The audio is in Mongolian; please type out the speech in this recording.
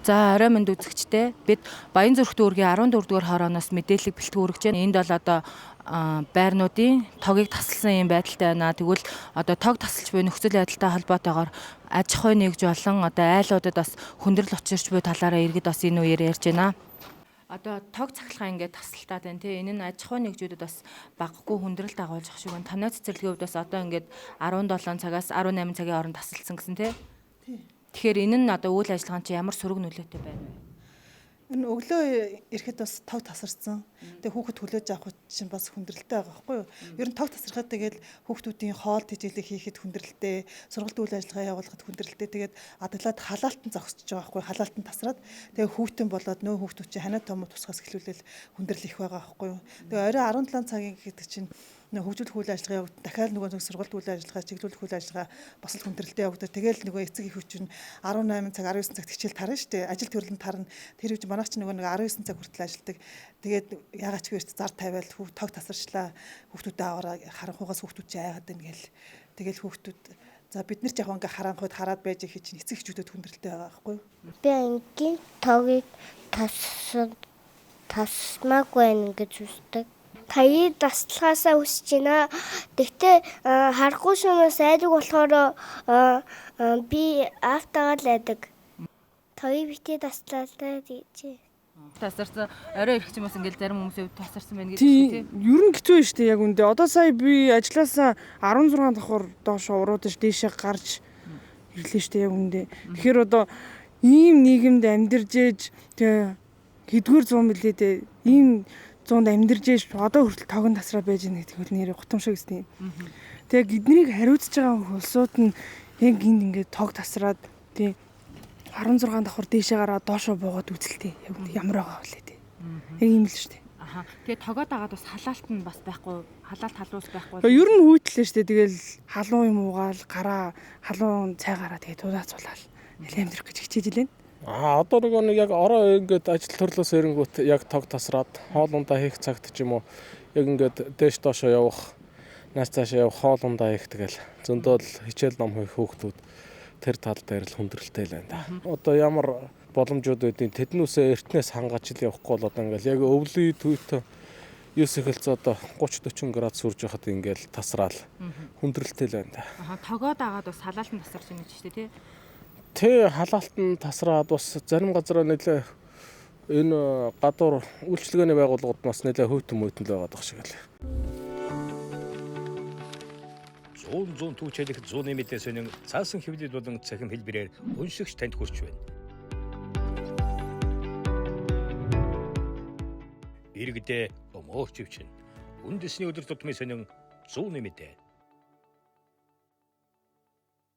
За орой мэнд үзэгчтэй бид Баянзүрх дүүргийн 14-р хорооноос мэдээлэл бэлтгэн хүргэж байна. Энд бол одоо байрнуудын тогийг тасалсан юм байдалтай байна. Тэгвэл одоо тог тасалж буй нөхцөл байдалтай холбоотойгоор аж ахуй нэгж болон одоо айлуудад бас хүндрэл учирч буй талаараа иргэд бас энэ үеэр ярьж байна. Одоо тог цахилгаан ингээд тасалтаад байна тий. Энэ нь аж ахуй нэгжүүдэд бас багагүй хүндрэл дагуулж ах шиг байна. Танай цэцэрлэгийн хувьд бас одоо ингээд 17 цагаас 18 цагийн хооронд тасалсан гэсэн тий. Тэгэхээр энэ нь одоо үйл ажиллагаанд чи ямар сөрөг нөлөөтэй байна вэ? Энэ өглөө ирэхэд бас тог тасарсан. Тэгээ хүүхэд хүлээж авах чинь бас хүндрэлтэй байгаа байхгүй юу? Ер нь тог тасархад тэгээд хүүхдүүдийн хоол тэжээлэг хийхэд хүндрэлтэй, сургалт үйл ажиллагаа явуулахад хүндрэлтэй. Тэгээд адаглаад халаалтан зогсож байгаа байхгүй юу? Халаалтан тасраад тэгээ хүүхдэн болоод нөө хүүхдүүд чинь ханаа том тусгаас эхлүүлэл хүндрэл их байгаа байхгүй юу? Тэгээ орой 17 цагийн гэдэг чинь хөгжүүлэх үйл ажиллагаа явагдана. Дахиад нөгөө сургалт үйл ажиллагаа, чиглүүлэх үйл ажиллагаа бас л хүндрэлтэй явагдана. Тэгээл нөгөө эцэг их хүчин 18 цаг, 19 цаг хичээл тарна шүү дээ. Ажил төрөлд тарна. Тэр үуч манайх ч нөгөө 19 цаг хүртэл ажилдаг. Тэгээд ягаад ч гэрт зар тавиал тог тасарчлаа. Хүүхдүүдээ аваараа харанхуйгаас хүүхдүүд чи айгаад байна гээл. Тэгээл хүүхдүүд за бид нар ч яг ингээ харанхуйд хараад байж их чинь эцэг эхчүүдэд хүндрэлтэй байгаа байхгүй юу? Би ангийн тогийг тасмаагүй ингэж үздэг. Таяа тасалгаасаа үсэж байна. Тэгтээ харахгүй шөнөөс айдаг болохоор би автагаал айдаг. Таяа битээ таслалаа гэж. Тасарсан орой ирэх юмс ингээл зарим хүмүүсээ тасарсан байна гэж тий. Ер нь хэцүү шүү дээ яг үндэ. Одоо сая би ажилласаа 16 давхар доош уруудаж дээшээ гарч ирлээ шүү дээ яг үндэ. Тэгэхээр одоо ийм нийгэмд амьдарж ээж тэгээ хэдгээр 100 мөлий дээ ийм 100-д амьдарж ээж одоо хүртэл тогон тасраа байж байгаа гэдэг нь нэр гутамшиг гэсэн юм. Тэгээ эднийг хариуцж байгаа улсууд нь яг энд ингээд тог тасраад тий 16 давхар дээшээ гараад доошоо буугаад үзэлтэй яг ямар байгаа вэ тий. Яг ийм л шүү дээ. Аха. Тэгээ тогоо дагаад бас халаалт нь бас байхгүй. Халаалт халуус байхгүй. Ер нь хүйтлээ шүү дээ. Тэгэл халуун юм уугаал гараа халуун цай гараа тэгээ тулаацуулаад амьдрах гэж хичээж илэн. Одоо нэг яг орой ингээд ажил төрлөөс эрэнгүүт яг тог тасраад хоол ундаа хийх цагт ч юм уу яг ингээд дээш доошоо явах нааш цаашаа явах хоол ундаа хийх тэгэл зөндөл хичээл ном хийх хүүхдүүд тэр тал дээр л хүндрэлтэй л байна. Одоо ямар боломжууд байдیں۔ Тэднүүсээ эртнээс хангаж л явахгүй бол одоо ингээл яг өвлийн төвтө 9 эхэлц одоо 30-40 градус хүрж байхад ингээл тасраал хүндрэлтэй л байна. Аха. Тогоо дагаад бас халаалтан тасарч байна гэж шүү дээ тий. Тэ халаалтан тасраад бас зарим газараа нэлээ энэ гадуур үйлчлэгээний байгууллагууд бас нэлээ хөйтөн мөйтөн л байгаад байгаа шиг л. 100 түүчэлэх 100 нэмэтээ сонин цаасан хэвлэл болон цахим хэлбэрээр уншигч танд хүрч байна. Иргэдээ өмөөч өвчин үндэсний өдөр тутмын сонин 100 нэмэтээ